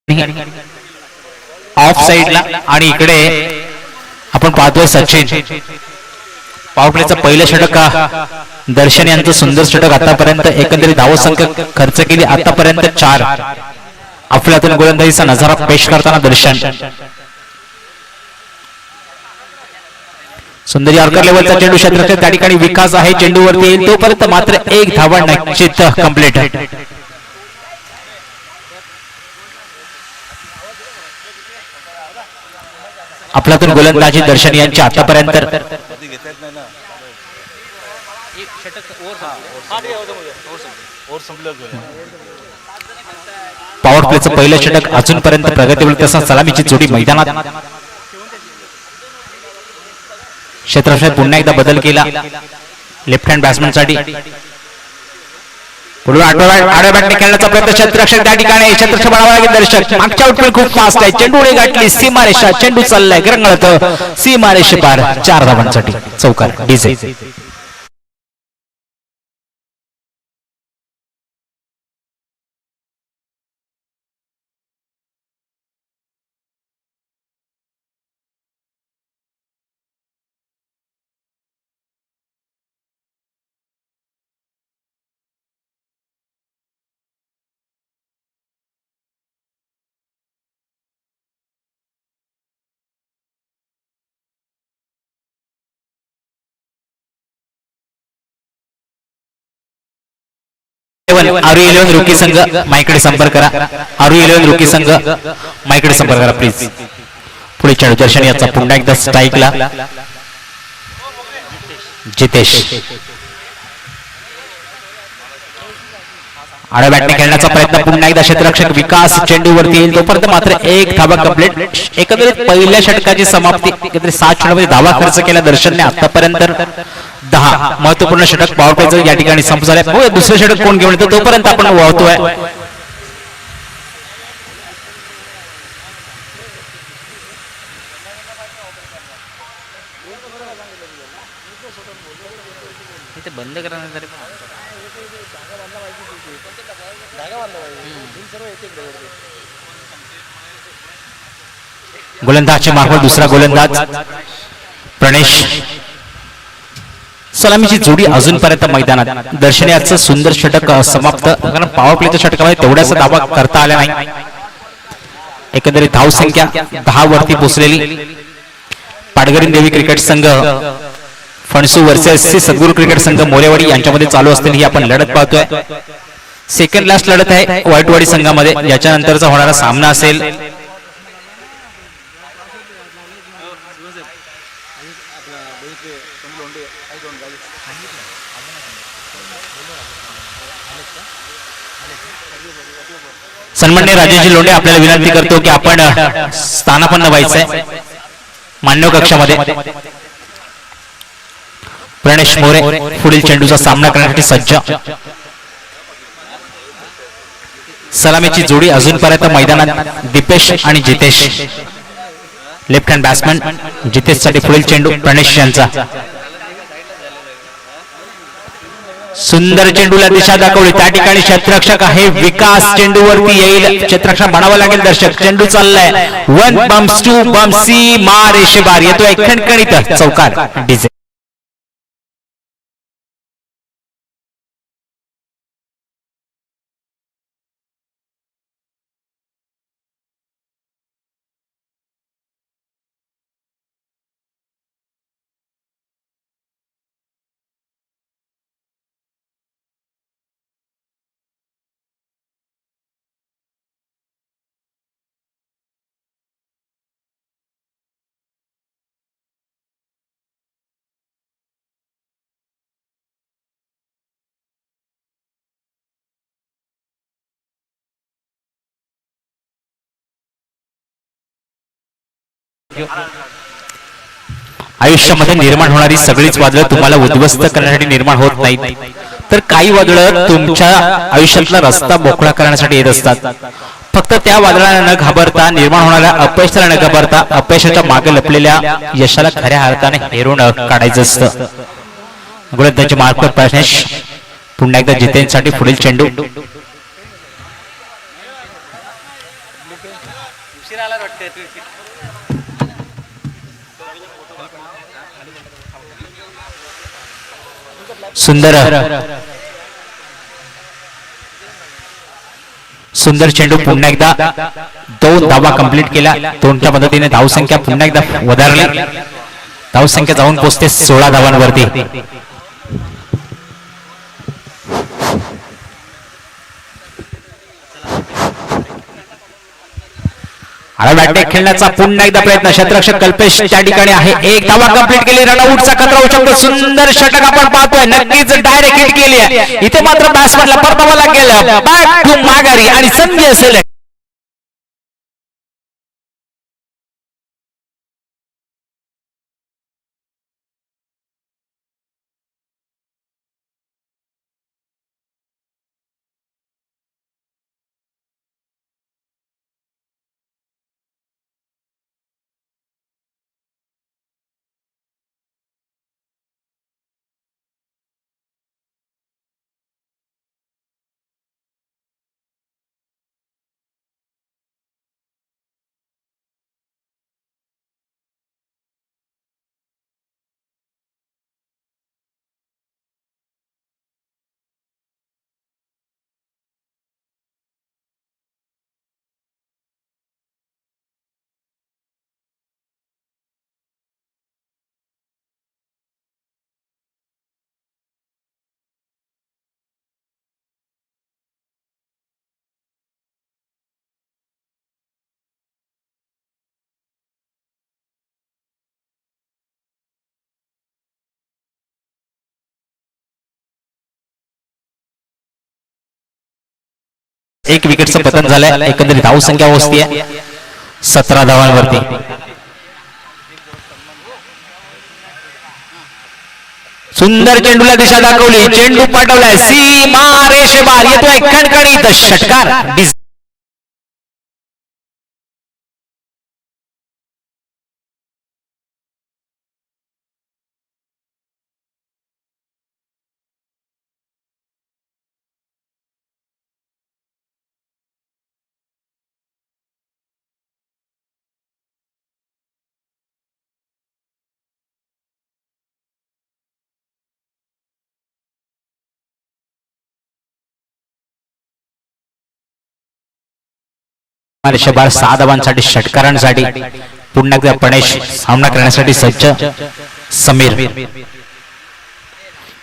Of साइडला आणि इकडे आपण पाहतोय सचिन पॉवर प्लेचं पहिलं षटक दर्शन यांचं सुंदर षटक आतापर्यंत एकंदरीत धावसंख्या खर्च केली आतापर्यंत 4 अफलातून गोलंदाजीचा नजारा पेश करताना दर्शन सुंदर यॉर्कर लेवलचा चेंडू क्षेत्राच्या त्या ठिकाणी विकास आहे चेंडूवरती येईल तोपर्यंत मात्र एक धावा निश्चित कंप्लीट आपल्यातून गोलंदाजी दर्शन यांची आतापर्यंत पॉवर प्लेचं पहिलं षटक अजूनपर्यंत प्रगतीवर तसा सलामीची जोडी मैदानात क्षेत्रफळ पुन्हा एकदा बदल केला लेफ्ट हँड बॅट्समन साठी पुढे आडव्या बॅटने खेळण्याचा प्रयत्न क्षेत्ररक्षक त्या ठिकाणी क्षेत्ररक्षक बनावा लागेल दर्शक मागच्या आउटफील्ड खूप फास्ट आहे चेंडूने गाठली सीमारेषा चेंडू चाललाय रंगळत सीमारेषे पार 4 धावांसाठी चौकार डीजे आरू 11 रुकी संघ माईकडे संपर्क करा आरू 11 रुकी संघ माईकडे संपर्क करा प्लीज पुढे चेंडू दर्शन याचा पुन्हा एकदा स्ट्राईकला जितेश आडव्या बॅटने खेळण्याचा प्रयत्न पुन्हा एकदा क्षेत्ररक्षक विकास चेंडूवरती येईल तोपर्यंत मात्र एक धावा कंप्लीट एकंदरीत पहिल्या षटकाची समाप्ती एकंदरीत 7 षटकामध्ये धावा खर्च केला दर्शनने आतापर्यंत 10 महत्वपूर्ण षटक पॉवर प्लेचं या ठिकाणी संपत झालंय दुसरं षटक कोण घेऊन येतो तोपर्यंत आपण वाहतोय बंद करा गोलंदाजच्या मार्फत दुसरा गोलंदाज प्रणेश सलामीची जोडी अजूनपर्यंत मैदानात दर्शनाचं सुंदर षटक समाप्त कारण पॉवर प्लेच्या षटकामध्ये तेवढ्याचा दावा करता आला नाही एकंदरीत धाव संख्या 10 वरती पोहोचलेली पाडगरीन देवी क्रिकेट संघ फणसू वर्सेस सद्गुरू क्रिकेट संघ मोरेवाडी यांच्यामध्ये चालू असलेली ही आपण लढत पाहतोय सेकंड लास्ट लढत आहे वाईटवाडी संघामध्ये याच्यानंतरचा होणारा सामना असेल सन्माननीय राजेश लोंढे आपल्याला विनंती करतो की आपण स्थानापन्न व्हायचंय मान्य कक्षामध्ये प्रणेश मोरे पुढील चेंडूचा सामना करण्यासाठी सज्ज सलामीची जोडी अजूनपर्यंत मैदानात दीपेश आणि Jitesh left hand batsman Jitesh साठी पुढील चेंडू प्रणेश यांचा सुंदर चेंडूला दिशा दाखवली त्या ठिकाणी क्षेत्ररक्षक आहे विकास चेंडूवरती येईल क्षेत्ररक्षक बनावं लागेल दर्शक चेंडू चाललाय 1 बम्स 2 बम्स सी मारेशे बार येतोय खणखणीत चौकार डीजे आयुष्यामध्ये निर्माण होणारी सगळीच वादळं तुम्हाला उद्ध्वस्त करण्यासाठी निर्माण होत नाहीत तर काही वादळं तुमच्या आयुष्यातला रस्ता मोकळा करण्यासाठी येत असतात फक्त त्या वादळाला न घाबरता निर्माण होणाऱ्या अपयशाला न घाबरता अपयशाच्या मागे लपलेल्या यशाला खऱ्या अर्थाने हेरून काढायचं असतं गोलंदाजी मार्फत प्रश्नेश पुन्हा एकदा जितेंसाठी पुढील चेंडू सुंदर सुंदर चेंडू पुन्हा एकदा 2 धावा कंप्लीट केल्या. 2च्या मदतीने धावसंख्या पुन्हा एकदा वधारली. धावसंख्या जाऊन पोहोचते 16 धावांवरती. बॅटबॅक खेळण्याचा पुन्हा एकदा प्रयत्न. क्षेत्ररक्षक कल्पेश त्या ठिकाणी आहे. 1 धावा कंप्लीट केली. रनआउटचा खतरा होऊ शकतो. सुंदर षटक आपण पाहतोय. नक्कीच डायरेक्ट हिट केली आहे. इथे मात्र बॅट्समनला परतावा लागेल. बॅक टू माघारी आणि संधी असेल. एक विकेटचं पतन झालंय. एकंदरीत धावसंख्या पोहोचतीये 17 धावांवरती. सुंदर चेंडूला दिशा दाखवली. चेंडू पाठवलाय सीमा रेषेबार. येतोय खणखणीत षटकार. रेषेबार 6 धावांसाठी षटकारांसाठी पुन्हा एकदा पणेश सामना करण्यासाठी सज्ज. समीर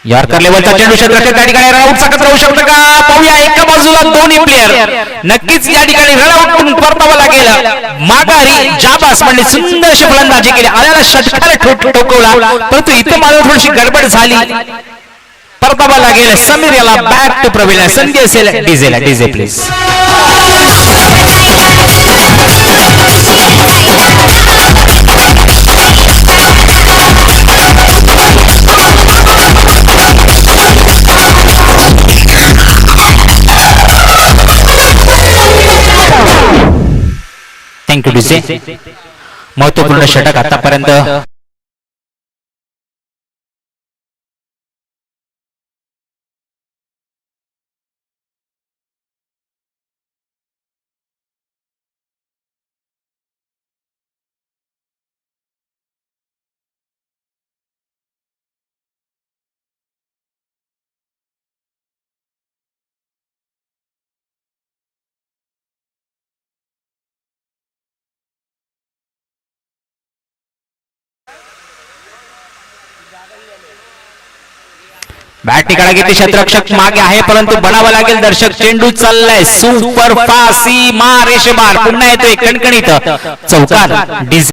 यॉर्कर लेवलचा चेंडू क्षेत्ररक्षक त्या ठिकाणी रनआउटचा खतरा होऊ शकतो का? पाहूया. एका बाजूला दोन्ही प्लेयर. नक्कीच या ठिकाणी रनआउट परतावा लागेल. माघारी जाबास म्हणजे सुंदर अशी फलंदाजी केली. आल्याला षटकार ठोकवला. परंतु इथे मात्र थोडीशी गडबड झाली. परतावा लागेल. समीर याला बॅक टू प्रवीण. संधी असेल. DJ please. Thank you DJ. महत्वपूर्ण षटक आतापर्यंत बॅटनी कडा घेतली. क्षेत्ररक्षक मागे आहे परंतु बनावं लागेल. दर्शक चेंडू चाललाय सुपर फास्ट. सीमा रेषेबार. पुन्हा येतोय कणकणीत चौकार. डीजे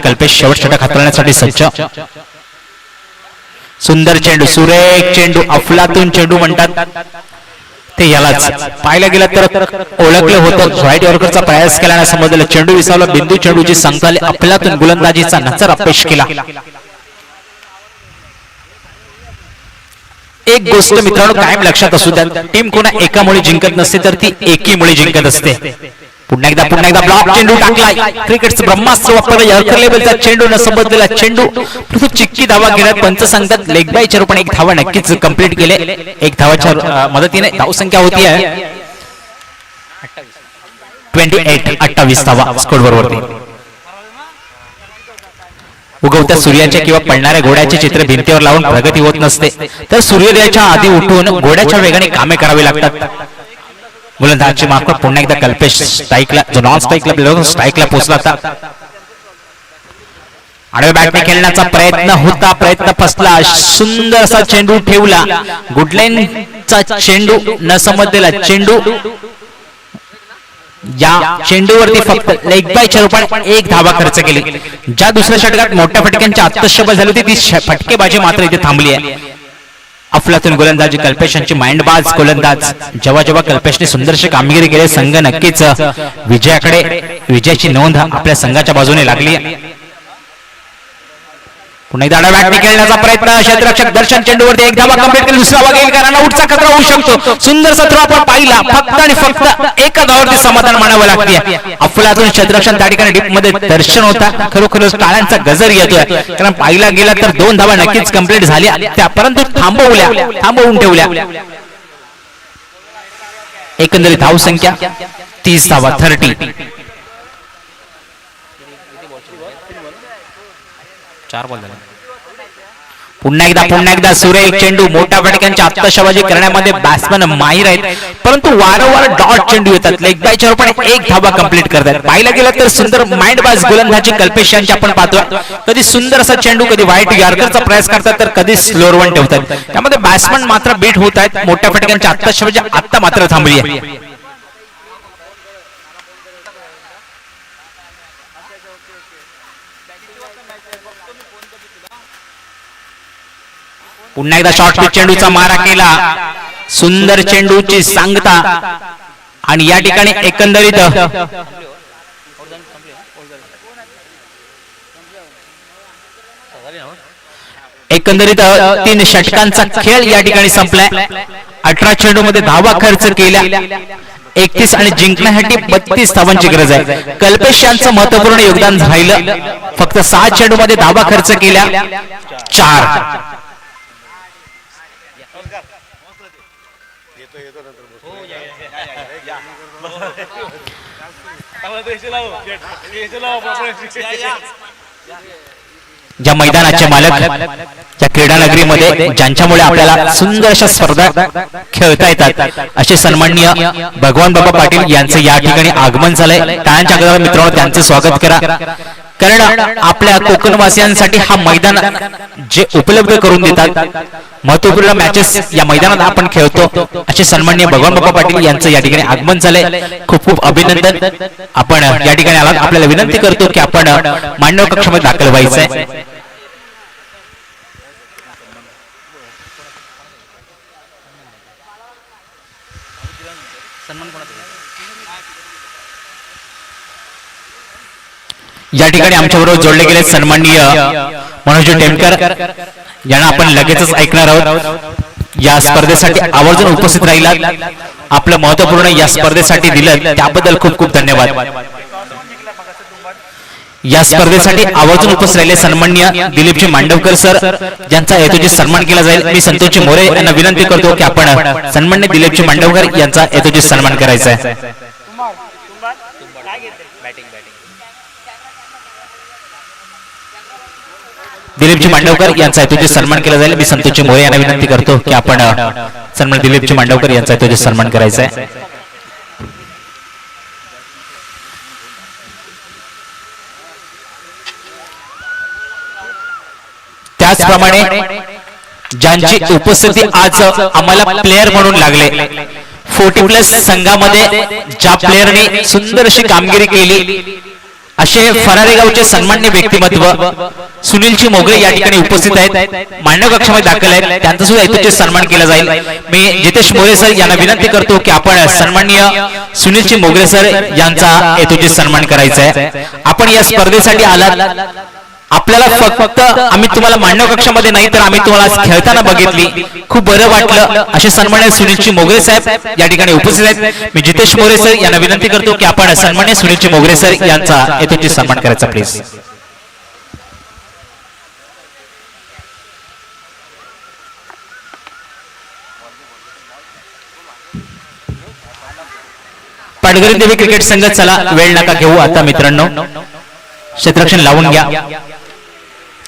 कल्पेश शेवट षटक हाताळण्यासाठी सज्ज. सुंदर चेंडू, सुरेख चेंडू, अफलातून चेंडू म्हणतात ते यालाच. पाहायला गेलं तर ओळखलं होतं व्हाईट यॉर्करचा प्रयास केल्याने समजलं. चेंडू विसावला, बिंदू चेंडूची संख्या झाली. अफलातून गोलंदाजीचा नजर अपेश केला. एक गोष्ट मित्रांनो कायम लक्षात असू द्या, टीम कोणा एकामुळे जिंकत नसते तर ती एकीमुळे जिंकत असते. पुन्हा एकदा ब्लॉक चेंडू टाकलाय. क्रिकेटचं ब्रह्मास्त्र वापरलं. यॉर्कर लेवलचा चेंडू न समजलेला चेंडू चिक्की धावा घेण्यात पंच सांगतात लेग बायच्या रूपाने एक धावा नक्कीच कंप्लीट केले. एक धावाच्या मदतीने धावसंख्या होती आहे 28 धावा स्कोरवरती. उगवत्या सूर्याच्या किंवा पडणाऱ्या घोड्याचे चित्र भिंतीवर लावून प्रगती होत नसते, तर सूर्योदयाच्या आधी उठून घोड्याच्या वेगाने कामे करावी लागतात. गोलंदाजी मार्फत पुन्हा एकदा कल्पेश स्ट्राईकला, जो नॉन स्ट्राईकला स्ट्राईकला पोहोचला होता. आडव्या बॅटने खेळण्याचा प्रयत्न होता, प्रयत्न फसला. सुंदर असा चेंडू ठेवला. गुडलाईनचा चेंडू न समजलेला चेंडू. या चेंडूवरती फक्त लेग बायच्या रूपाने एक धावा खर्च केली. ज्या दुसऱ्या षटकात मोठ्या फटक्यांची आत्मशबल झाली होती ती फटकेबाजी मात्र इथे थांबली आहे. अफलातून गोलंदाजी कल्पेश यांची माइंडबाज गोलंदाज. जेव्हा जेव्हा कल्पेशने सुंदरशी कामगिरी केली, संघ नक्कीच विजयाची नोंद आपल्या संघाच्या बाजूने लागली. पुन्हा एकदा बॅटने खेळण्याचा प्रयत्न. क्षेत्ररक्षक दर्शन चेंडूवरती एक धावा कंप्लीट केली. दुसरा वागेल कारण आउटचा खतरा होऊ शकतो. सुंदर सत्र आपण पाहिला. फक्त आणि फक्त एका धावावरती समाधान मानावं लागते. अफलातून क्षेत्ररक्षण त्या ठिकाणी डीप मध्ये दर्शन होता. खरोखरच टाळ्यांचा गजर येतोय, कारण पाहिला गेला तर 2 धावा नक्कीच कंप्लीट झाल्या त्या, परंतु थांबवून ठेवल्या. एकंदरीत धावसंख्या 30 धावा 30. 4 बॉल झाले. पुन्हा एकदा सुरेख चेंडू. मोठ्या फटक्यांची आत्मशबाजी करण्यामध्ये बॅट्समन माहीर आहेत, परंतु वारंवार डॉट चेंडू येतात. लेग बायच्या रूपाने एक धावा कंप्लीट करतात. पाहिलं गेलं तर सुंदर माइंडबाज गोलंदाजी कल्पेश यांची आपण पाहतो. कधी सुंदर असा चेंडू, कधी व्हाईट यॉर्करचा प्रयास करतात, तर कधी स्लोअर वन ठेवतात. त्यामध्ये बॅट्समन मात्र बीट होत आहेत. मोठ्या फटक्यांची आत्मशबाजी आता मात्र थांबली आहे. पुन्हा एकदा शॉर्ट पिच चेंडूचा मारा केला. सुंदर चेंडूची सांगता. आणि या ठिकाणी एकंदरीत 3 षटकांचा खेळ या ठिकाणी संपलाय. 18 चेंडू मध्ये धावा खर्च केल्या 31 आणि जिंकण्यासाठी 32 धावांची गरज आहे. कल्पेश यांचं महत्वपूर्ण योगदान राहिलं. फक्त 6 चेंडू मध्ये धावा खर्च केल्या 4. ज्या मैदानाचे मालक, ज्या क्रीडा नगरीमध्ये ज्यांच्यामुळे आपल्याला सुंदर अशा स्पर्धा खेळता येतात, असे सन्माननीय भगवान बाबा पाटील यांचं या ठिकाणी आगमन झालंय. टाळ्यांच्या गजरात मित्रांनो त्यांचं स्वागत करा, कारण आपल्या कोकणवासियांसाठी हा मैदान जे उपलब्ध करून देतात, महत्वपूर्ण मॅचेस या मैदानात आपण खेळतो. असे सन्माननीय भगवान बाबा पाटील यांचं या ठिकाणी आगमन झालंय. खूप खूप अभिनंदन. आपण या ठिकाणी आलात, आपल्याला विनंती करतो की आपण मांडव कक्षामध्ये दाखल व्हायचंय. या ठिकाणी आमच्याबरोबर जोडले गेले सन्माननीय मनोज टेमकर यांना आपण लगेचच ऐकणार आहोत. या स्पर्धेसाठी आवर्जून उपस्थित राहिलात, आपलं महत्वपूर्ण या स्पर्धेसाठी दिलं त्याबद्दल खूप खूप धन्यवाद. या स्पर्धेसाठी आवर्जून उपस्थित राहिले सन्माननीय दिलीपजी मांडवकर सर, ज्यांचा हेतूची सन्मान केला जाईल. मी संतोषजी मोरे यांना विनंती करतो की आपण सन्माननीय दिलीपजी मांडवकर यांचा हेतूची सन्मान करायचा आहे. दिलीपजी मांडवकर यांचा हेतूची सन्मान केला जाईल. मी संतोषजी मोरे यांना विनंती करतो की आपण सन्मान दिलीपजी मांडवकर यांचा हेतूची सन्मान करायचा आहे. त्याचप्रमाणे ज्यांची उपस्थिती आज आम्हाला प्लेयर म्हणून लागले, 40+ संघामध्ये ज्या प्लेयरने सुंदर अशी कामगिरी केली, असे फरारी गावचे सन्मान्य व्यक्तिमत्व सुनीलजी मोगरे या ठिकाणी उपस्थित आहेत, मान्य कक्षामध्ये दाखल आहेत, त्यांचा सुद्धा यथोचित सन्मान केला जाईल। मी जितेश मोरे सर यांना विनंती करतो की आपण सन्माननीय सुनीलजी मोगरे सर यांचा यथोचित सन्मान करायचा आहे। आपण या स्पर्धेसाठी आलात, आपल्याला फक्त आम्ही तुम्हाला मान्य कक्षामध्ये नाही तर आम्ही तुम्हाला खेळताना बघितली, खूप बरं वाटलं। असे सन्मान्य सुनीलजी मोगरे साहेब या ठिकाणी उपस्थित आहेत। मी जितेश मोरे सर यांना विनंती करतो की आपण सन्मान्य सुनीलजी मोगरे सर यांचा यथोचित सन्मान करायचा प्लीज। पाटघरी देवी क्रिकेट संघ, चला वेळ नका घेऊ आता मित्रांनो, क्षेत्ररक्षण लावून घ्या।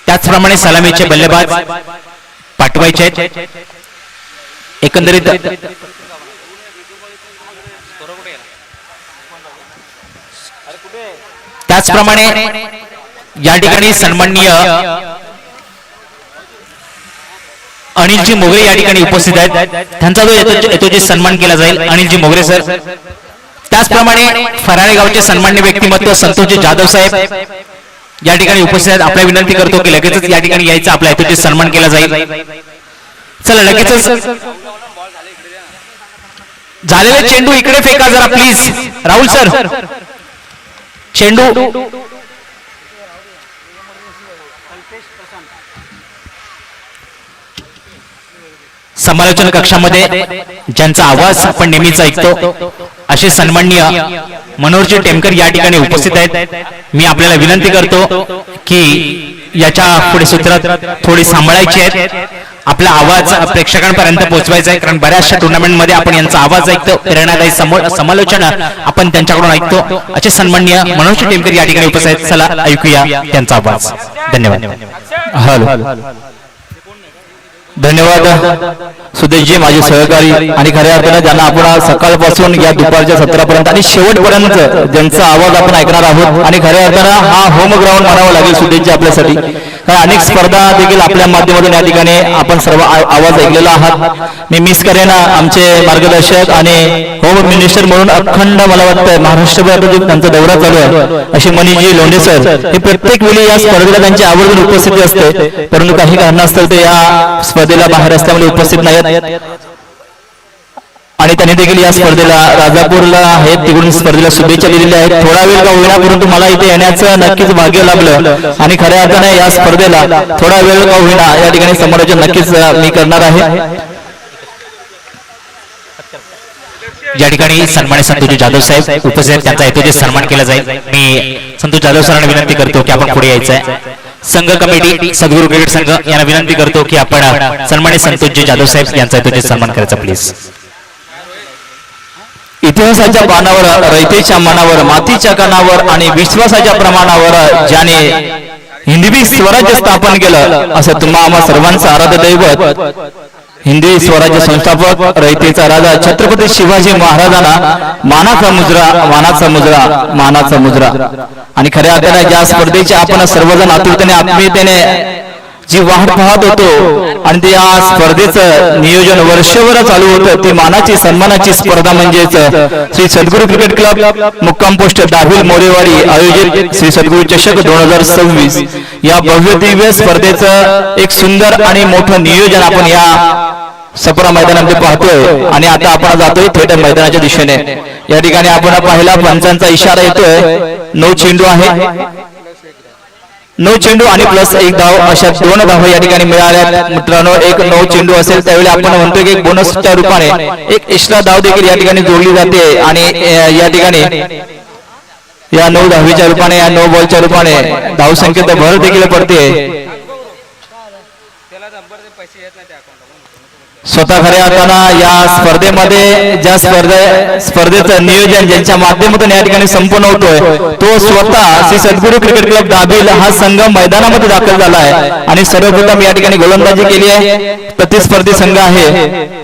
त्याचप्रमाणे सलामीचे बल्लेबाज पाठवायचे आहेत। एकंदरीत त्याचप्रमाणे या ठिकाणी सन्माननीय अनिलजी मोगरे या ठिकाणी उपस्थित आहेत, त्यांचा जो यथोचित सन्मान केला जाईल अनिलजी मोगरे सर। त्याचप्रमाणे फरारी गावचे सन्मान्य व्यक्तिमत्व संतोषजी जाधव साहेब या ठिकाणी उपस्थित आहेत। आपल्या विनंती करतो की लगेचच या ठिकाणी यायचं, आपला यथोचित सन्मान केला जाईल। चला लगेचच झालेले चेंडू इकडे फेका जरा प्लीज, राहुल सर चेंडू समालोचन कक्षामध्ये ज्यांचा आवाज आपण नेहमीच ऐकतो असे सन्माननीय मनोहरजी टेमकर या ठिकाणी उपस्थित आहेत। मी आपल्याला विनंती करतो की याच्या पुढे सूत्रात थोडी सांभाळायची आहेत, आपला आवाज प्रेक्षकांपर्यंत पोहोचवायचा आहे, कारण बऱ्याचशा टुर्नामेंट मध्ये आपण यांचा आवाज ऐकतो, प्रेरणादायी समालोचन आपण त्यांच्याकडून ऐकतो। असे सन्माननीय मनोहरजी टेमकर या ठिकाणी उपस्थित आहेत, चला ऐकूया त्यांचा आवाज। धन्यवाद। हॅलो, धन्यवाद सुदेशजी माझे सहकारी आणि खऱ्या अर्थाने ज्यांना आपण सकाळपासून या दुपारच्या सत्रापर्यंत आणि शेवटपर्यंत ज्यांचा आवाज आपण ऐकणार आहोत, आणि खऱ्या अर्थानं हा होम ग्राउंड म्हणावं लागेल सुदेशजी आपल्यासाठी, कारण अनेक स्पर्धा देखील आपल्या माध्यमातून या ठिकाणी आपण सर्व आवाज ऐकलेला आहात। मी मिस करेन आमचे मार्गदर्शक आणि होम मिनिस्टर म्हणून अखंड मला वाटतं महाराष्ट्रभर त्यांचा दौरा चालू आहे असे मनीषजी लोंढे सर, हे प्रत्येक वेळी या स्पर्धेला त्यांची आवर्जून उपस्थिती असते, परंतु काही कारणास्तव ते या स्पर्धेला बाहेर असल्यामुळे उपस्थित नाहीत, आणि त्यांनी देखील या स्पर्धेला राजापूरला आहेत तिकडून स्पर्धेला शुभेच्छा दिलेल्या आहेत। थोडा वेळ का होईना परंतु मला इथे येण्याचं नक्कीच भाग्य लाभलं, आणि खऱ्या अर्थाने या स्पर्धेला थोडा वेळ का होईना या ठिकाणी समालोचन नक्कीच मी करणार आहे। या ठिकाणी सन्मान्य संतोषजी जाधव साहेब उपस्थित आहेत, त्यांचा यथोचित सन्मान केला जाईल। मी संतोष जाधव सरांना विनंती करतो की आपण पुढे यायचं आहे। संघ कमिटी सद्गुरू क्रिकेट संघ यांना विनंती करतो की आपण सन्मान्य संतोषजी जाधव साहेब यांचा यथोचित सन्मान करायचा प्लीज। इतिहासाच्या पानावर, रयतेच्या मनावर, मातीच्या कणावर आणि विश्वासाच्या प्रमाणावर ज्याने हिंदवी स्वराज्य स्थापन केलं असं तुम्हा आम्हा सर्वांचं आराध्य दैवत हिंदी स्वराज्य संस्थापक रयतेचा राजा छत्रपती शिवाजी महाराजांना मानाचा मुजरा, मानाचा मुजरा, मानाचा मुजरा। आणि खऱ्या अर्थाने ज्या स्पर्धेचे आपण सर्वजण आतुरतेने आत्मीयतेने जी वाट पाहत होतो आणि त्या स्पर्धेचं नियोजन वर्षभर चालू होतं, ती मानाची सन्मानाची स्पर्धा म्हणजेच श्री सद्गुरू क्रिकेट क्लब मुक्काम पोस्ट दाभिल मोरेवाडी आयोजित श्री सद्गुरू चषक 2026 या भव्य दिव्य स्पर्धेचं एक सुंदर आणि मोठं नियोजन आपण या सपरा मैदानामध्ये पाहतोय। आणि आता आपण जातोय थेट मैदानाच्या दिशेने। या ठिकाणी आपण पाहिला पंचांचा इशारा येतोय, 9 चेंडू आहे, 9 चेंडू आणि प्लस 1 धाव अशा 2 धावा या ठिकाणी मिळाल्या मित्रांनो। एक 9 चेंडू असेल त्यावेळी आपण म्हणतोय की एक बोनसच्या रूपाने एक एक्स्ट्रा धाव देखील या ठिकाणी जोडली जाते, आणि या ठिकाणी या 9 धावीच्या रूपाने, या 9 बॉलच्या रूपाने धावसंख्येत भर देखील पडते। स्वतः खऱ्या अर्थानं या स्पर्धेमध्ये ज्या स्पर्धेचं नियोजन ज्यांच्या माध्यमातून या ठिकाणी संपन्न होतोय तो स्वतः श्री सद्गुरू क्रिकेट क्लब दाभिल हा संघ मैदानामध्ये दाखल झाला आहे, आणि सर्वप्रथम या ठिकाणी गोलंदाजी केली आहे प्रतिस्पर्धी संघ आहे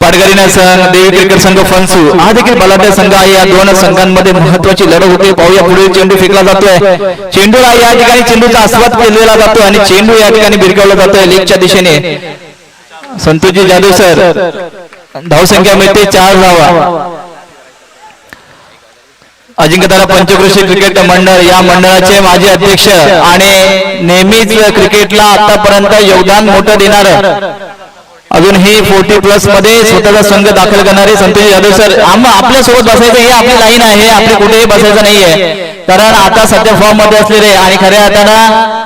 पाटघरीने संघ, देवी क्रिकेट संघ फनसू हा देखील बलाढ्य संघ आहे। या 2 संघांमध्ये महत्वाची लढत होते। पाहूया पुढे चेंडू फेकला जातोय, चेंडूला या ठिकाणी चेंडूचा आस्वाद केलेला जातो आणि चेंडू या ठिकाणी भिरकावला जातोय लेगच्या दिशेने। संतोषजी जाधव सर, धावसंख्या मिळते 4 धावा। अजिंक्यतारा पंचक्रोशी क्रिकेट मंडळ या मंडळाचे माजी अध्यक्ष आणि नेहमीच क्रिकेटला आतापर्यंत योगदान मोठं देणार अजूनही 40+ मध्ये स्वतःचा संघ दाखल करणारे संतोष यादव सर आपल्या सोबत बसायचं हे आपली लाईन आहे आपली कुठेही बसायचं नाहीये कारण आता सध्या फॉर्म मध्ये असलेले आणि खऱ्या अर्थानं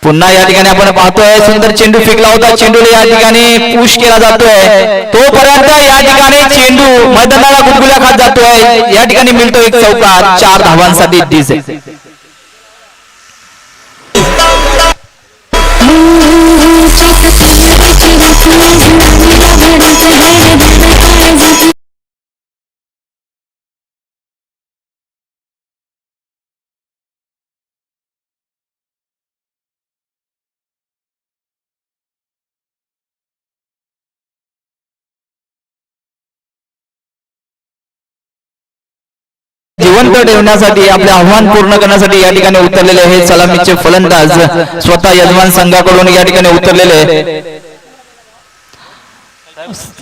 पुन्हा या ठिकाणी आपण पाहतोय सुंदर चेंडू फेकला होता चेंडूला या ठिकाणी पुश केला जातोय तोपर्यंत या ठिकाणी चेंडू मैदानाला गुदगुल्या खात जातोय या ठिकाणी मिळतो एक चौकार 4 धावांसाठी डीजे जिवंत ठेवण्यासाठी आपले आव्हान पूर्ण करण्यासाठी या ठिकाणी उतरलेले हे सलामीचे फलंदाज स्वतः यजमान संघाकडून या ठिकाणी उतरलेले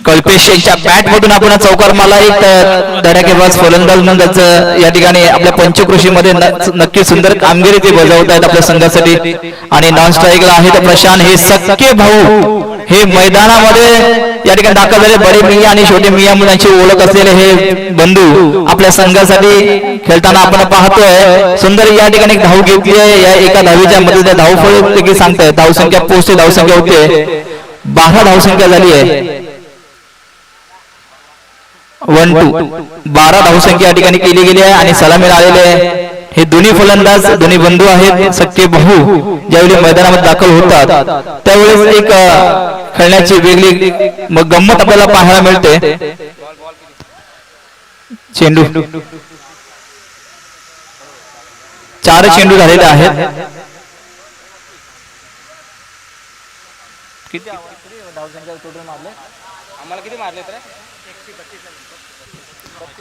कल्पेश यांच्या बॅट मधून आपण चौकार मारला एक धडाकेबाज फलंदाज म्हणून त्याचं या ठिकाणी आपल्या पंचक्रोशी मध्ये नक्की सुंदर कामगिरी ते बजावत आहेत आपल्या संघासाठी आणि नॉन स्ट्राईकला आहेत प्रशांत हे सख्खे भाऊ हे मैदानामध्ये या ठिकाणी दाखल झाले बडे मिया आणि छोटे मिया मुलांची ओळख असलेले हे बंधू आपल्या संघासाठी खेळताना आपण पाहतोय सुंदर या ठिकाणी एक धाव घेतली आहे या एका धावीच्या मध्ये धावफळ सांगताय धावसंख्या पोहोचते धावसंख्या होते 12 धावसंख्या झाली आहे 1-2 12 धावसंख्या या ठिकाणी केली गेली आहे आणि सलामीला आलेले हे दोन्ही फलंदाज दोन्ही बंधू आहेत सख्खे भाऊ ज्यावेळी मैदानामध्ये दाखल होतात त्यावेळेस एक खेळण्याची वेगळी मग गंमत आपल्याला पाहायला मिळते चेंडू 4 चेंडू झालेले आहेत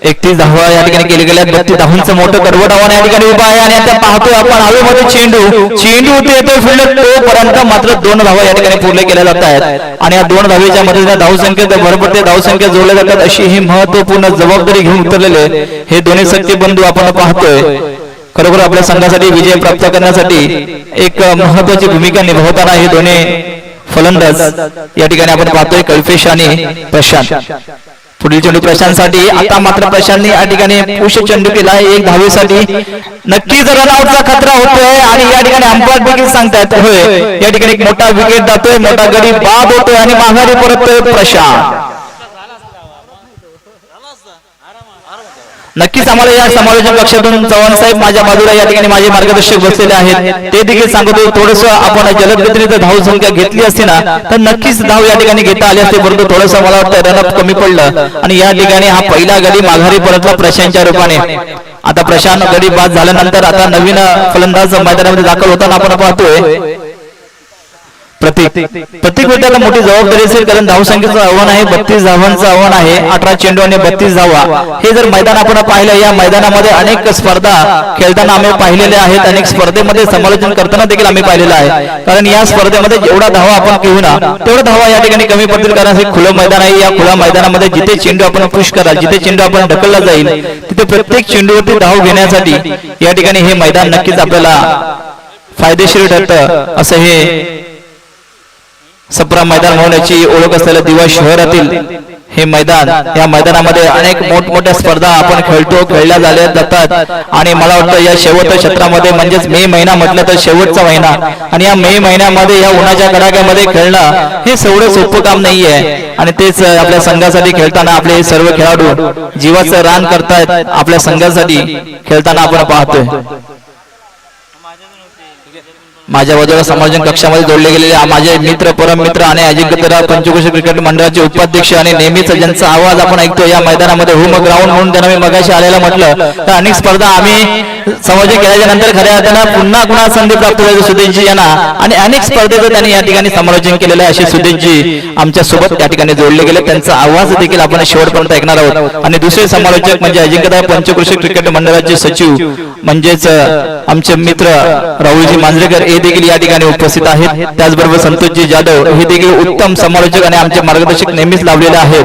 31 धावा या ठिकाणी केली गेल्या 32 धावांचं मोठं कडवट आव्हान या ठिकाणी उभा आहे आणि आता पाहतोय आपण हवेमध्ये चेंडू येतोय फील्ड तोपर्यंत मात्र 2 धावा या ठिकाणी पूर्ण केल्या जात आहेत आणि या 2 धावेच्या मध्ये धावसंख्येत भरपूर ते धावसंख्या जोडल्या जातात अशी ही महत्वपूर्ण जबाबदारी घेऊन उतरलेले हे दोन्ही सख्खे बंधू आपण पाहतोय खरोखर आपल्या संघासाठी विजय प्राप्त करण्यासाठी एक महत्वाची भूमिका निभावताना हे दोन्ही फलंदाज या ठिकाणी आपण पाहतोय कल्पेश आणि प्रशांत पुढील चेंडू प्रशांतसाठी आता मात्र प्रशांतने या ठिकाणी पुश चेंडू केला एक धावेसाठी नक्कीच रनआउटचा खतरा होतोय आणि या ठिकाणी अंपायर देखील सांगतायत होय या ठिकाणी एक मोठा विकेट जातोय मोठा गडी बाद होतोय आणि माघारी परततोय प्रशांत नक्कीच आम्हाला या समालोचन कक्षातून चव्हाण साहेब माझ्या बाजूला या ठिकाणी माझे मार्गदर्शक बसलेले आहेत ते देखील सांगतो थोडस आपण जलदगतीने धाव संख्या घेतली असती ना तर नक्कीच धाव या ठिकाणी घेता आली असते परंतु थोडस मला वाटतं रनअप कमी पडलं आणि या ठिकाणी हा पहिला गडी माघारी परतला प्रशांतच्या रूपाने आता प्रशांत गडी बाद झाल्यानंतर आता नवीन फलंदाज मैदानामध्ये दाखल होताना आपण पाहतोय प्रत्येक वेळेला मोठी जबाबदारी असेल कारण धावसंख्येचं आव्हान आहे 32 धावांचं आव्हान आहे 18 चेंडू आणि 32 धावा हे जर मैदान आपण पाहिलं या मैदानामध्ये अनेक स्पर्धा खेळताना आम्ही पाहिलेल्या आहेत अनेक स्पर्धेमध्ये समालोचन करताना देखील आम्ही पाहिलेलं आहे कारण या स्पर्धेमध्ये जेवढा धावा आपण घेऊ ना तेवढा धावा या ठिकाणी कमी पडतील कारण हे खुलं मैदान आहे या खुल्या मैदानामध्ये जिथे चेंडू आपण पुश कराल जिथे चेंडू आपण ढकलला जाईल तिथे प्रत्येक चेंडूवरती धाव घेण्यासाठी या ठिकाणी हे मैदान नक्कीच आपल्याला फायदेशीर ठरतं असं हे सप्रा मैदान होण्याची ओळख असलेल्या दिवा शहरातील हे मैदान या मैदानामध्ये अनेक मोठमोठ्या स्पर्धा आपण खेळल्या जातात आणि मला वाटतं या शेवटच्या क्षेत्रामध्ये म्हणजेच मे महिना म्हटलं तर शेवटचा महिना आणि या मे महिन्यामध्ये या उन्हाच्या कडाक्यामध्ये खेळणं हे एवढं सोपं काम नाहीये आणि तेच आपल्या संघासाठी खेळताना आपले सर्व खेळाडू जीवाचं रान करतायत आपल्या संघासाठी खेळताना आपण पाहतोय माझ्या बाजूला समालोचन कक्षामध्ये जोडले गेलेले माझे मित्र परम मित्र आणि अजिंक्यतारा पंचक्रोशी क्रिकेट मंडळाचे उपाध्यक्ष आणि नेहमीच ज्यांचा आवाज आपण ऐकतो या मैदानामध्ये होम ग्राउंड म्हणून त्यांना मी मगाशी आलेला म्हटलं तर अनेक स्पर्धा आम्ही समायोजन केल्याच्या नंतर खऱ्या अर्थानं पुन्हा पुन्हा संधी प्राप्त झाली सुदेशजी यांना आणि अनेक स्पर्धेचं त्यांनी या ठिकाणी समायोजन केलेलं आहे. असे सुदेशजी आमच्या सोबत या ठिकाणी जोडले गेले. त्यांचा आवाज देखील आपण शेवटपर्यंत ऐकणार आहोत. आणि दुसरे समालोचक म्हणजे अजिंक्यतारा पंचक्रोशी क्रिकेट मंडळाचे सचिव म्हणजेच आमचे मित्र राहुलजी मांजरेकर हे देखील या ठिकाणी उपस्थित आहेत. त्याचबरोबर संतोषजी जाधव हे देखील उत्तम समालोचक आणि आमचे मार्गदर्शक नेहमीच लावलेले आहेत.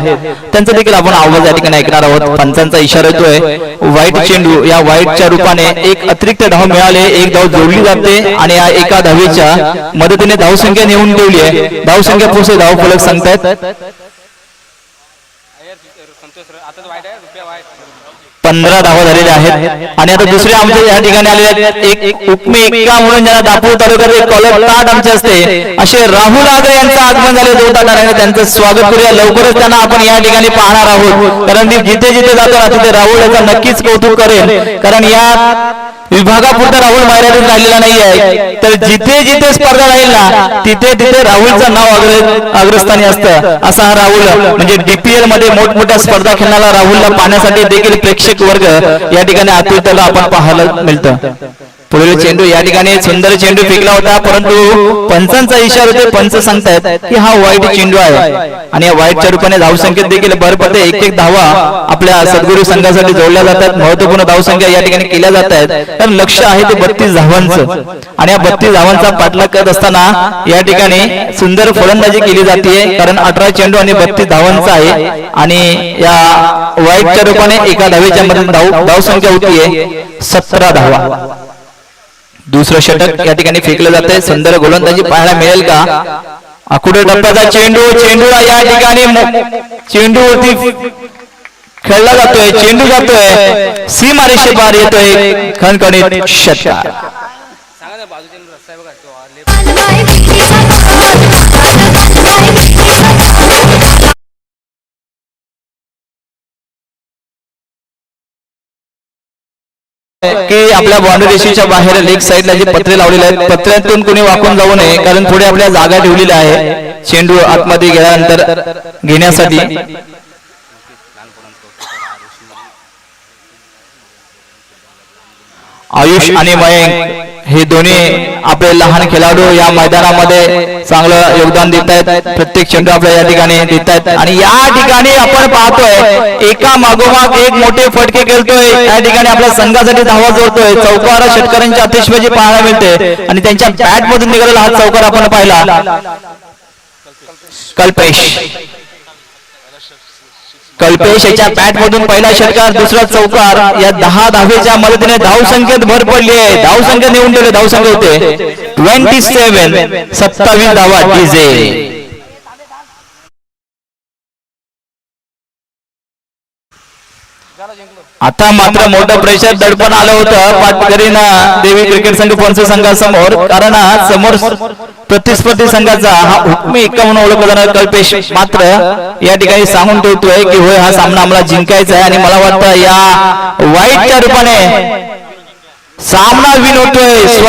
त्यांचा देखील आपण आवाज या ठिकाणी ऐकणार आहोत. पंचांचा इशारा येतोय वाईट चेंडू. या वाईटच्या रूपाने एक अतिरिक्त धाव मिळाले, एक धाव जोडली जाते आणि या एका धावेच्या मदतीने धावसंख्या नेऊन ठेवली आहे. धावसंख्या पुढचे धावफलक सांगतायत 15 धावा झालेल्या आहेत. आणि आता दुसरे आमचे या ठिकाणी आलेले आहेत एक उपमे एक्का म्हणून ज्यांना दापोली तालुक्यात एक कॉलर ताट आमचे असते असे राहुल आगरे यांचं आगमन झाले जोरदार. त्यांचं स्वागत करूया. लवकरच त्यांना आपण या ठिकाणी पाहणार आहोत. कारण जिथे जिथे जातो ना तिथे राहुल याचा नक्कीच कौतुक करेल. कारण या विभागापुरता राहुल मर्यादित राहिलेला नाही आहे. तर जिथे जिथे स्पर्धा राहील ना तिथे तिथे राहुलचं नाव अग्रस्थानी असतं. असा हा राहुल म्हणजे DPL मध्ये मोठमोठ्या स्पर्धा खेळणारा राहुलला पाहण्यासाठी देखील प्रेक्षक वर्ग या ठिकाणी आतुरतेला आपण पाहायला मिळतं. पुढील चेंडू या ठिकाणी सुंदर चेंडू फेकला होता, परंतु पंचांचा इशारा होते. पंच सांगतायत की हा वाईट चेंडू आहे आणि या वाईटच्या रूपाने धावसंख्येत देखील भर पडते. एक एक धावा आपल्या सद्गुरू संघासाठी जोडल्या जातात. महत्वपूर्ण धावसंख्या या ठिकाणी केल्या जात आहेत. तर लक्ष आहे ते 32 धावांचं आणि या 32 धावांचा पाठलाग करत असताना या ठिकाणी सुंदर फलंदाजी केली जाते. कारण 18 चेंडू आणि 32 धावांचा आहे आणि या वाईटच्या रूपाने एका धावेच्या मध्ये धावसंख्या होतीये 17 धावा. दुसरं षटक या ठिकाणी फेकलं जातंय. सुंदर गोलंदाजी पाहायला मिळेल का? आकुडे टप्प्याचा चेंडूला या ठिकाणी चेंडूवरती खेळला जातोय. चेंडू जातोय सीमारेषे पार येतोय. खणखणीत षटकार. की आपल्या बाउंड्री रेषेच्या बाहेर लेग साईडला जे पत्रे लावलेले आहेत पत्र्यातून कोणी वाकून जाऊ नये. कारण पुढे आपल्या जागा ठेवलेल्या आहे चेंडू आतमध्ये गेल्यानंतर घेण्यासाठी. आयुष आणि मयंक हे दोन्ही आपले लहान खेळाडू या मैदानामध्ये चांगलं योगदान देत आहेत. प्रत्येक चेंडू आपल्या या ठिकाणी देत आहेत आणि या ठिकाणी आपण पाहतोय एका मागोमाग एक मोठे फटके खेळतोय. या ठिकाणी आपल्या संघासाठी धावा जोडतोय. चौकार षटकारांची आतिषबाजी पाहायला मिळते आणि त्यांच्या बॅट मधून निघालेला हा चौकार आपण पाहिला. कल्पेश याच्या बॅट मधून पहिला षटकार, दुसरा चौकार. या 10 धावेच्या मदतीने धावसंख्येत भर पडली आहे. धावसंख्या नेऊन ठेवली. धावसंख्या होते 27. 27 धावा डीजे. आता मात्र मोठं प्रेशर दडपण आलं होतं पाटकरीना देवी क्रिकेट संघ पंच संघासमोर. कारण समोर प्रतिस्पर्धी संघाचा हा हुकमी एक्का म्हणून ओळखला जाणारा कल्पेश मात्र या ठिकाणी सांगून ठेवतोय की होय हा सामना आम्हाला जिंकायचा आहे आणि मला वाटतं या वाईटच्या रूपाने सामना विन होतोय.